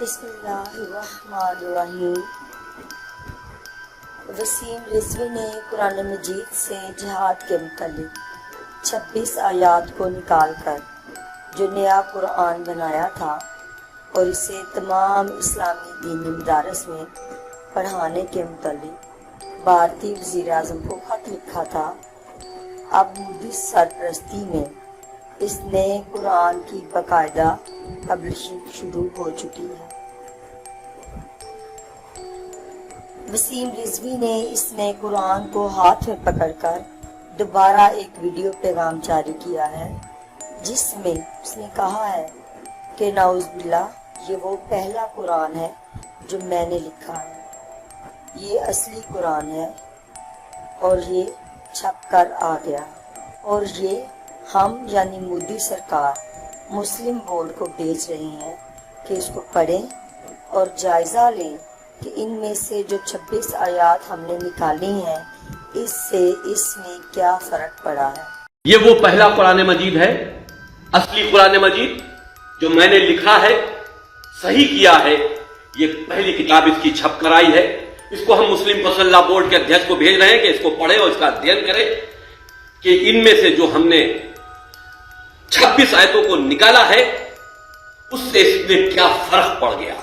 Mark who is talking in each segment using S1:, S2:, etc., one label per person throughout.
S1: بسم اللہ الرحمن الرحیم۔ وسیم رضوی نے قرآن مجید سے جہاد کے متعلق 26 آیات کو نکال کر جو نیا قرآن بنایا تھا اور اسے تمام اسلامی دینی مدارس میں پڑھانے کے متعلق بھارتی وزیر اعظم کو خط لکھا تھا، اب مودی سرپرستی میں اس نئے قرآن کی باقاعدہ پبلشنگ شروع ہو چکی ہے۔ وسیم رضوی نے اس نئے قرآن کو ہاتھ میں پکڑ کر دوبارہ ایک ویڈیو پیغام جاری کیا ہے، جس میں اس نے کہا ہے کہ نعوذ باللہ یہ وہ پہلا قرآن ہے جو میں نے لکھا ہے، یہ اصلی قرآن ہے اور یہ چھپ کر آ گیا، اور یہ ہم یعنی مودی سرکار مسلم بورڈ کو بھیج رہے ہیں کہ اس کو پڑھیں اور جائزہ لیں کہ ان میں سے جو 26 آیات ہم نے نکالی ہیں اس سے اس میں کیا فرق پڑا ہے۔
S2: یہ وہ پہلا قرآن مجید ہے، اصلی قرآن مجید جو میں نے لکھا ہے، صحیح کیا ہے۔ یہ پہلی کتاب اس کی چھپ کر آئی ہے، اس کو ہم مسلم قومی لا بورڈ کے ادھیش کو بھیج رہے ہیں کہ اس کو پڑھے اور اس کا ادھین کرے کہ ان میں سے جو ہم نے 26 آیتوں کو نکالا ہے اس سے اس میں کیا فرق پڑ گیا۔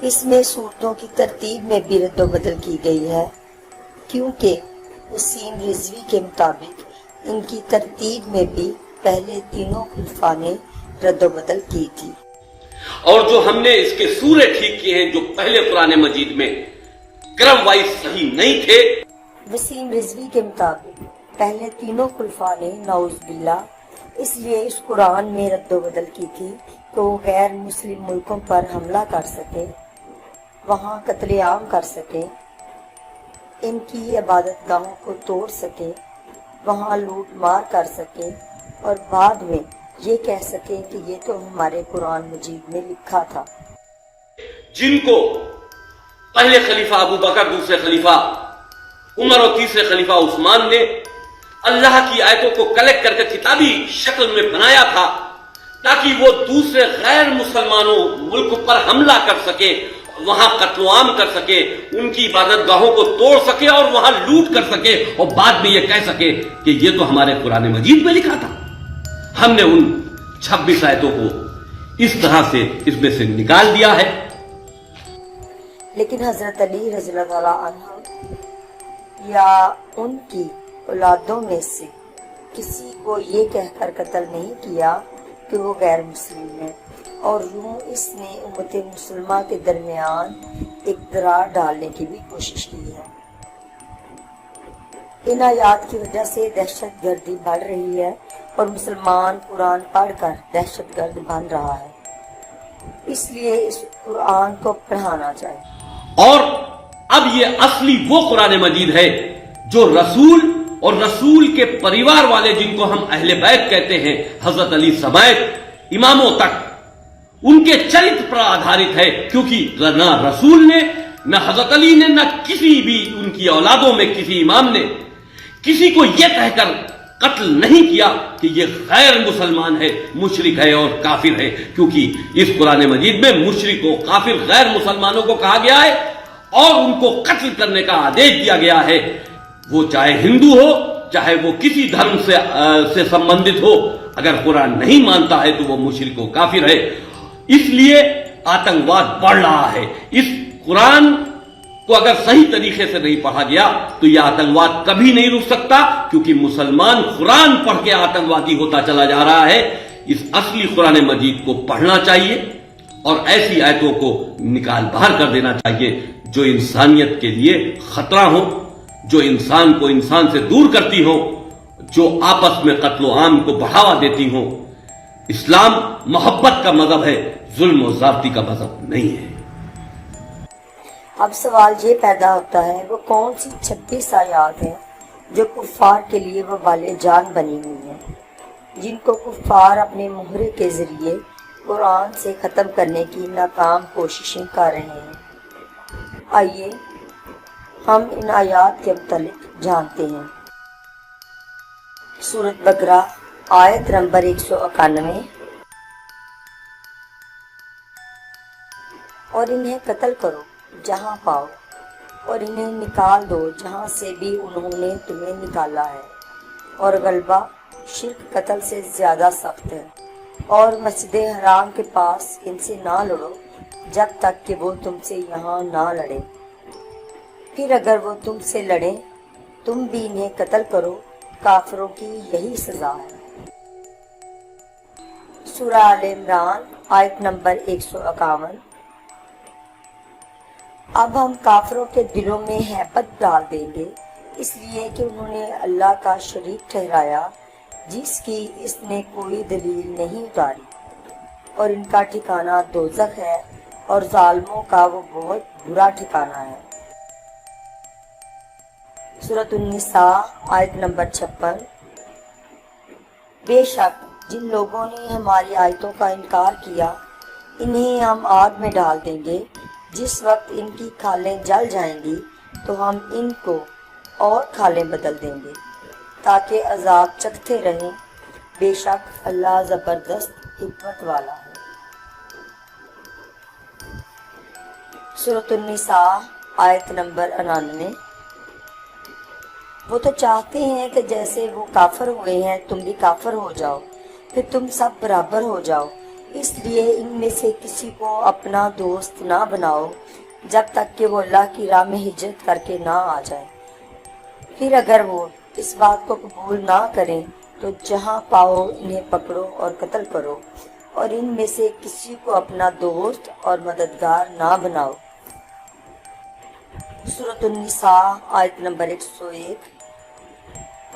S1: اس میں صورتوں کی ترتیب میں بھی رد و بدل کی گئی ہے، کیونکہ وسیم رضوی کے مطابق ان کی ترتیب میں بھی پہلے تینوں خلفاء نے رد و بدل کی تھی،
S2: اور جو ہم نے اس کے سورے ٹھیک کیے ہیں جو پہلے قرآن مجید میں کرم وائز صحیح نہیں تھے۔
S1: وسیم رضوی کے مطابق پہلے تینوں خلفاء نے نعوذ باللہ اس لیے اس قرآن میں رد و بدل کی تھی کہ وہ غیر مسلم ملکوں پر حملہ کر سکے، وہاں قتل عام کر سکے، ان کی عبادت گاہوں کو توڑ سکے، وہاں لوٹ مار کر سکے، اور بعد میں یہ کہہ سکے کہ یہ تو ہمارے قرآن مجید میں لکھا تھا۔
S2: جن کو پہلے خلیفہ ابو بکر، دوسرے خلیفہ عمر اور تیسرے خلیفہ عثمان نے اللہ کی آیتوں کو کلیکٹ کر کے کتابی شکل میں بنایا تھا تاکہ وہ دوسرے غیر مسلمانوں ملک پر حملہ کر سکے، وہاں قتل و عام کر سکے، ان کی عبادت گاہوں کو توڑ سکے اور وہاں لوٹ کر سکے، اور بعد میں یہ کہہ سکے کہ یہ تو ہمارے قرآن مجید میں لکھا تھا۔ ہم نے ان 26 آیتوں کو اس طرح سے اس میں سے نکال دیا ہے۔
S1: لیکن حضرت علی رضی اللہ تعالیٰ عنہ یا ان کی اولادوں میں سے کسی کو یہ کہہ کر قتل نہیں کیا کہ وہ غیر مسلم ہے، اور یوں اس نے امت مسلمہ کے درمیان ایک دراڑ ڈالنے کی بھی کوشش کی ہے۔ ان آیات کی وجہ سے دہشت گردی بڑھ رہی ہے اور مسلمان قرآن پڑھ کر دہشت گرد بن رہا ہے، اس لیے اس قرآن کو پڑھانا چاہیے۔
S2: اور اب یہ اصلی وہ قرآن مجید ہے جو رسول اور رسول کے پریوار والے، جن کو ہم اہل بیت کہتے ہیں، حضرت علی سمیت اماموں تک، ان کے چرت پر آدھارت ہے، کیونکہ نہ رسول نے، نہ حضرت علی نے، نہ کسی بھی ان کی اولادوں میں کسی امام نے کسی کو یہ کہہ کر قتل نہیں کیا کہ یہ غیر مسلمان ہے، مشرک ہے اور کافر ہے، کیونکہ اس قرآن مجید میں مشرک و کافر غیر مسلمانوں کو کہا گیا ہے اور ان کو قتل کرنے کا آدیش دیا گیا ہے، وہ چاہے ہندو ہو، چاہے وہ کسی دھرم سے سمبندھت ہو، اگر قرآن نہیں مانتا ہے تو وہ مشرک و کافر ہے۔ اس لیے آتنکواد بڑھ رہا ہے۔ اس قرآن کو اگر صحیح طریقے سے نہیں پڑھا گیا تو یہ آتنکواد کبھی نہیں رک سکتا، کیونکہ مسلمان قرآن پڑھ کے آتنکوادی ہوتا چلا جا رہا ہے۔ اس اصلی قرآن مجید کو پڑھنا چاہیے اور ایسی آیتوں کو نکال باہر کر دینا چاہیے جو انسانیت کے لیے خطرہ ہو، جو انسان کو انسان سے دور کرتی ہو، جو آپس میں قتل و عام کو بڑھاوا دیتی ہو۔ اسلام محبت کا مذہب ہے، ظلم و زیادتی کا مذہب نہیں ہے۔
S1: اب سوال یہ پیدا ہوتا ہے وہ کون سی 26 آیات ہیں جو کفار کے لیے وبال جان بنی ہوئی ہیں، جن کو کفار اپنے مہرے کے ذریعے قرآن سے ختم کرنے کی ناکام کوششیں کر رہے ہیں۔ آئیے ہم ان آیات کے متعلق جانتے ہیں۔ سورۃ بقرہ آیت نمبر 191۔ اور انہیں قتل کرو جہاں پاؤ، اور انہیں نکال دو جہاں سے بھی انہوں نے تمہیں نکالا ہے، اور غلبہ شرک قتل سے زیادہ سخت ہے۔ اور مسجد حرام کے پاس ان سے نہ لڑو جب تک کہ وہ تم سے یہاں نہ لڑیں، پھر اگر وہ تم سے لڑیں تم بھی انہیں قتل کرو، کافروں کی یہی سزا ہے۔ سورہ آل عمران آیت نمبر 151۔ اب ہم کافروں کے دلوں میں ہیبت ڈال دیں گے، اس لیے کہ انہوں نے اللہ کا شریک ٹھہرایا جس کی اس نے کوئی دلیل نہیں اتاری، اور ان کا ٹھکانہ دوزخ ہے، اور ظالموں کا وہ بہت برا ٹھکانہ ہے۔ سورۃ النساء آیت نمبر 56۔ بے شک جن لوگوں نے ہماری آیتوں کا انکار کیا انہیں ہم آگ میں ڈال دیں گے، جس وقت ان کی کھالیں جل جائیں گی تو ہم ان کو اور کھالیں بدل دیں گے تاکہ عذاب چکھتے رہیں، بے شک اللہ زبردست حکمت والا ہے۔ سورۃ النساء آیت نمبر 99۔ وہ تو چاہتے ہیں کہ جیسے وہ کافر ہوئے ہیں تم بھی کافر ہو جاؤ، پھر تم سب برابر ہو جاؤ، اس لیے ان میں سے کسی کو اپنا دوست نہ بناؤ جب تک کہ وہ اللہ کی راہ میں ہجرت کر کے نہ آ جائے، پھر اگر وہ اس بات کو قبول نہ کریں تو جہاں پاؤ انہیں پکڑو اور قتل کرو، اور ان میں سے کسی کو اپنا دوست اور مددگار نہ بناؤ۔ سورۃ النساء آیت نمبر 101۔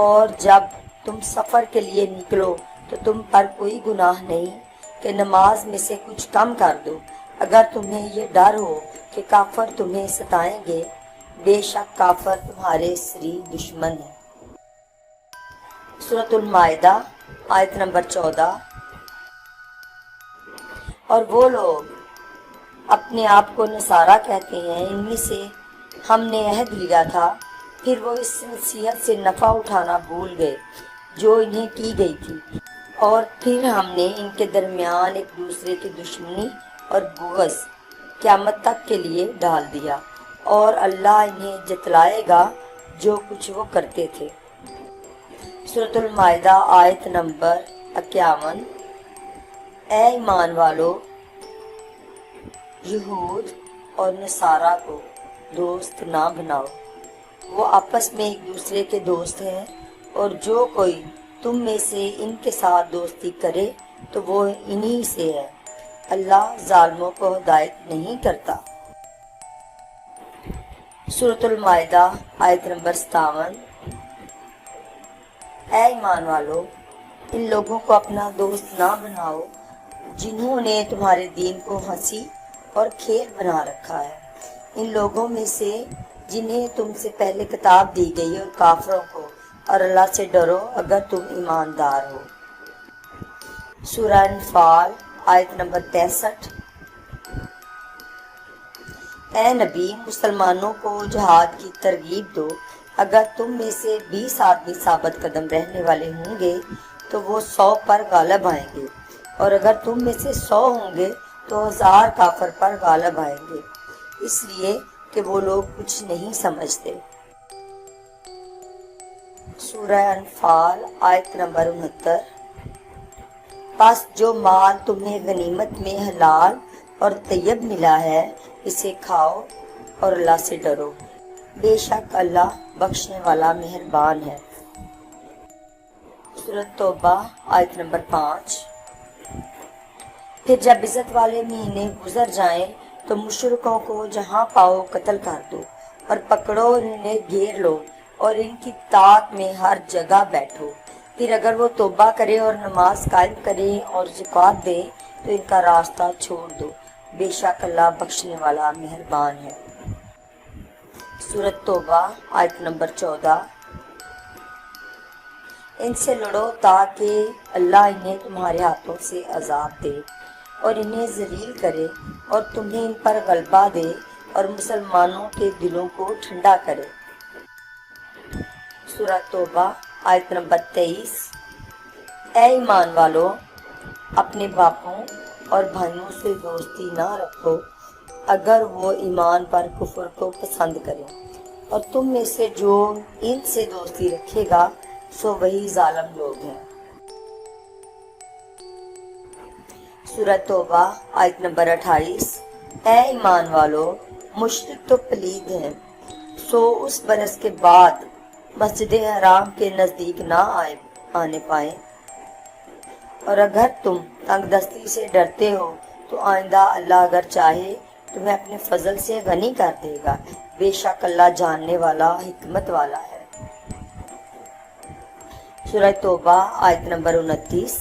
S1: اور جب تم سفر کے لیے نکلو تو تم پر کوئی گناہ نہیں کہ نماز میں سے کچھ کم کر دو، اگر تمہیں یہ ڈر ہو کہ کافر تمہیں ستائیں گے، بے شک کافر تمہارے سری دشمن ہیں۔ سورۃ المائدہ آیت نمبر 14۔ اور وہ لوگ اپنے آپ کو نصارہ کہتے ہیں، ان میں سے ہم نے عہد لیا تھا، پھر وہ اس نصیحت سے نفع اٹھانا بھول گئے جو انہیں کی گئی تھی، اور پھر ہم نے ان کے درمیان ایک دوسرے کی دشمنی اور بغض قیامت تک کے لیے ڈال دیا، اور اللہ انہیں جتلائے گا جو کچھ وہ کرتے تھے۔ سورۃ المائدہ آیت نمبر 51۔ اے ایمان والو، یہود اور نصارہ کو دوست نہ بناؤ، وہ آپس میں ایک دوسرے کے دوست ہیں، اور جو کوئی تم میں سے ان کے ساتھ دوستی کرے تو وہ انہی سے ہے، اللہ ظالموں کو ہدایت نہیں کرتا۔ سورۃ المائدہ آیت نمبر 57۔ اے ایمان والو، ان لوگوں کو اپنا دوست نہ بناؤ جنہوں نے تمہارے دین کو ہنسی اور کھیل بنا رکھا ہے، ان لوگوں میں سے جنہیں تم سے پہلے کتاب دی گئی، اور کافروں کو، اور اللہ سے ڈرو اگر تم ایماندار ہو۔ سورہ انفال آیت نمبر 63۔ اے نبی، مسلمانوں کو جہاد کی ترغیب دو، اگر تم میں سے 20 آدمی ثابت قدم رہنے والے ہوں گے تو وہ 100 پر غالب آئیں گے، اور اگر تم میں سے 100 ہوں گے تو 1000 کافر پر غالب آئیں گے، اس لیے کہ وہ لوگ کچھ نہیں سمجھتے۔ سورہ انفال آیت نمبر 69۔ پس جو مال تمہیں غنیمت میں حلال اور طیب ملا ہے اسے کھاؤ اور اللہ سے ڈرو، بے شک اللہ بخشنے والا مہربان ہے۔ سورۃ توبہ آیت نمبر 5۔ پھر جب عزت والے مہینے گزر جائیں تو مشرکوں کو جہاں پاؤ قتل کر دو، اور پکڑو اور انہیں گھیر لو، اور ان کی طاعت میں ہر جگہ بیٹھو، پھر اگر وہ توبہ کرے اور نماز قائم کرے اور زکوٰۃ دے تو ان کا راستہ چھوڑ دو، بے شک اللہ بخشنے والا مہربان ہے۔ سورۃ توبہ آیت نمبر 14۔ ان سے لڑو تاکہ اللہ انہیں تمہارے ہاتھوں سے عذاب دے اور انہیں ذلیل کرے، اور تمہیں ان پر غلبہ دے اور مسلمانوں کے دلوں کو ٹھنڈا کرے۔ سورۃ توبہ آیت نمبر 23۔ اے ایمان والو، اپنے باپوں اور بھائیوں سے دوستی نہ رکھو، اگر وہ ایمان پر کفر کو پسند کریں، اور تم میں سے جو ان سے دوستی رکھے گا سو وہی ظالم لوگ ہیں۔ سورہ توبہ آیت نمبر 28۔ اے ایمان والو، مشرک تو پلید ہیں، سو اس برس کے بعد مسجد حرام کے نزدیک نہ آنے پائیں، اور اگر تم تنگ دستی سے ڈرتے ہو تو آئندہ اللہ اگر چاہے تمہیں اپنے فضل سے غنی کر دے گا، بے شک اللہ جاننے والا حکمت والا ہے۔ سورہ توبہ آیت نمبر 29۔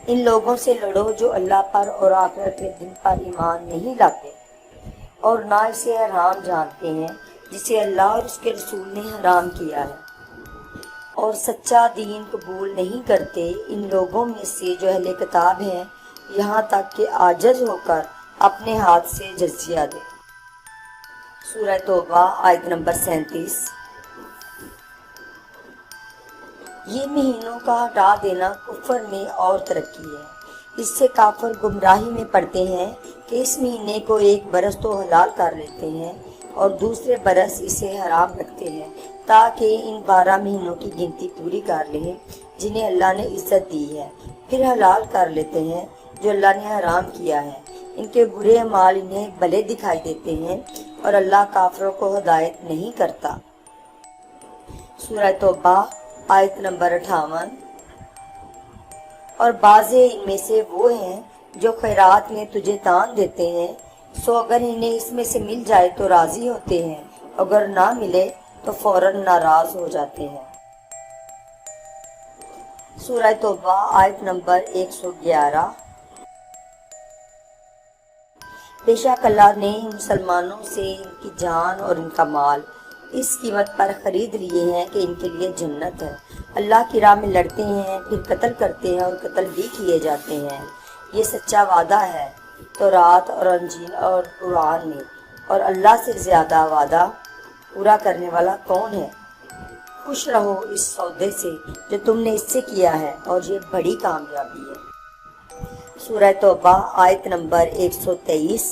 S1: ان لوگوں سے لڑو جو اللہ پر اور آخرت کے دن پر ایمان نہیں لاتے اور نہ اسے حرام جانتے ہیں جسے اللہ اور اس کے رسول نے حرام کیا ہے، اور سچا دین قبول نہیں کرتے ان لوگوں میں سے جو اہل کتاب ہیں، یہاں تک کہ عاجز ہو کر اپنے ہاتھ سے جزیہ دے۔ سورہ توبہ آیت نمبر 37۔ یہ مہینوں کا ہٹا دینا کفر میں اور ترقی ہے۔ اس سے کافر گمراہی میں پڑتے ہیں کہ اس مہینے کو ایک برس تو حلال کر لیتے ہیں اور دوسرے برس اسے حرام رکھتے ہیں تاکہ ان 12 مہینوں کی گنتی پوری کر لیں جنہیں اللہ نے عزت دی ہے، پھر حلال کر لیتے ہیں جو اللہ نے حرام کیا ہے۔ ان کے برے اعمال انہیں بھلے دکھائی دیتے ہیں اور اللہ کافروں کو ہدایت نہیں کرتا۔ سورہ توبہ آیت نمبر 58۔ اور بعض ان میں سے وہ ہیں جو خیرات میں تجھے تان دیتے ہیں، سو اگر انہیں اس میں سے مل جائے تو راضی ہوتے ہیں، اگر نہ ملے تو فوراً ناراض ہو جاتے ہیں۔ سورہ توبہ آیت نمبر 111۔ بے شک اللہ نے مسلمانوں سے ان کی جان اور ان کا مال اس قیمت پر خرید لیے ہیں کہ ان کے لیے جنت ہے، اللہ کی راہ میں لڑتے ہیں پھر قتل کرتے ہیں اور قتل بھی کیے جاتے ہیں، یہ سچا وعدہ ہے تورات اور انجیل اور قرآن میں، اور اللہ سے زیادہ وعدہ پورا کرنے والا کون ہے؟ خوش رہو اس سودے سے جو تم نے اس سے کیا ہے، اور یہ بڑی کامیابی ہے۔ سورہ توبہ آیت نمبر 123۔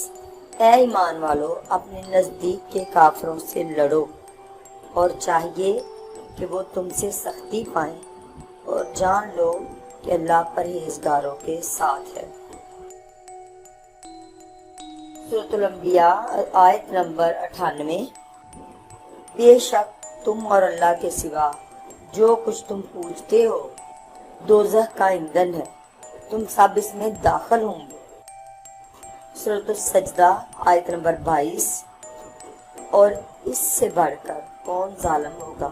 S1: اے ایمان والو، اپنے نزدیک کے کافروں سے لڑو، اور چاہیے کہ وہ تم سے سختی پائیں، اور جان لو کہ اللہ پرہیزگاروں کے ساتھ ہے۔ سورۃ الانبیاء آیت نمبر 98۔ بے شک تم اور اللہ کے سوا جو کچھ تم پوجتے ہو دوزخ کا ایندھن ہے، تم سب اس میں داخل ہوں گے۔ سورۃ السجدہ آیت نمبر 22۔ اور اس سے بڑھ کر کون ظالم ہوگا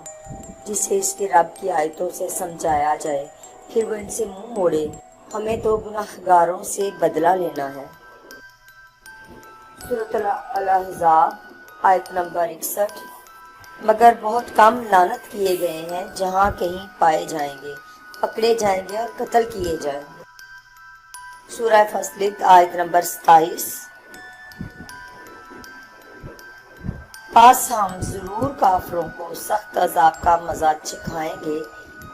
S1: جسے اس کے رب کی آیتوں سے سمجھایا جائے پھر وہ ان سے منہ موڑے، ہمیں تو گناہگاروں سے بدلہ لینا ہے۔ سورۃ الاحزاب آیت نمبر 61۔ مگر بہت کم لعنت کیے گئے ہیں جہاں کہیں پائے جائیں گے، پکڑے جائیں گے اور قتل کیے جائیں گے۔ سورہ فصلت آیت نمبر 27۔ پس ہم ضرور کافروں کو سخت عذاب کا مزہ چکھائیں گے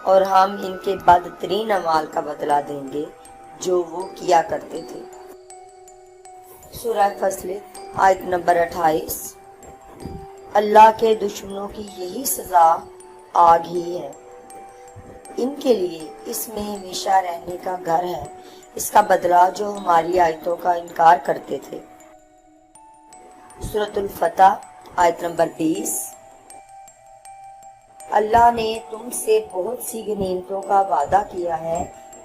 S1: اور ہم ان کے بدترین اعمال کا بدلہ دیں گے جو وہ کیا کرتے تھے۔ سورہ فصلت آیت نمبر 28۔ اللہ کے دشمنوں کی یہی سزا آگ ہی ہے، ان کے لیے اس میں ہمیشہ رہنے کا گھر ہے، اس کا بدلہ جو ہماری آیتوں کا انکار کرتے تھے۔ سورۃ الفتح آیت نمبر 20۔ اللہ نے تم سے بہت سی غنیمتوں کا وعدہ کیا ہے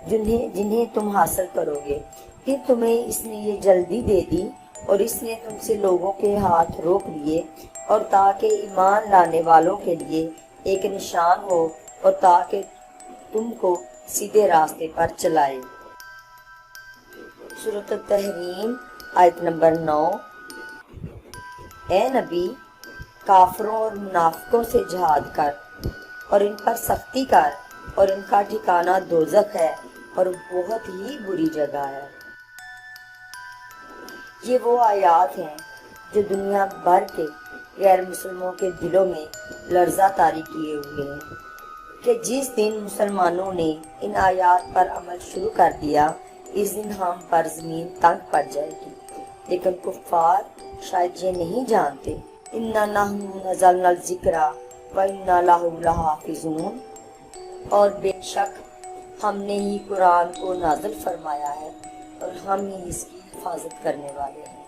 S1: جنہیں تم حاصل کرو گے، پھر تمہیں اس نے یہ جلدی دے دی اور اس نے تم سے لوگوں کے ہاتھ روک لیے، اور تاکہ ایمان لانے والوں کے لیے ایک نشان ہو اور تاکہ تم کو سیدھے راستے پر چلائے۔ سورۃ التحریم آیت نمبر 9۔ اے نبی، کافروں اور منافقوں سے جہاد کر اور ان پر سختی کر، اور ان کا ٹھکانہ دوزخ ہے اور بہت ہی بری جگہ ہے۔ یہ وہ آیات ہیں جو دنیا بھر کے غیر مسلموں کے دلوں میں لرزہ طاری کیے ہوئے ہیں کہ جس دن مسلمانوں نے ان آیات پر عمل شروع کر دیا اس دن ہم پر زمین تنگ پڑ جائے گی، لیکن کفار شاید یہ نہیں جانتے اِنَّا نَحْنُ نَزَّلْنَا الذِّكْرَ وَإِنَّا لَهُ لَحَافِظُونَ، اور بے شک ہم نے ہی قرآن کو نازل فرمایا ہے اور ہم ہی اس کی حفاظت کرنے والے ہیں۔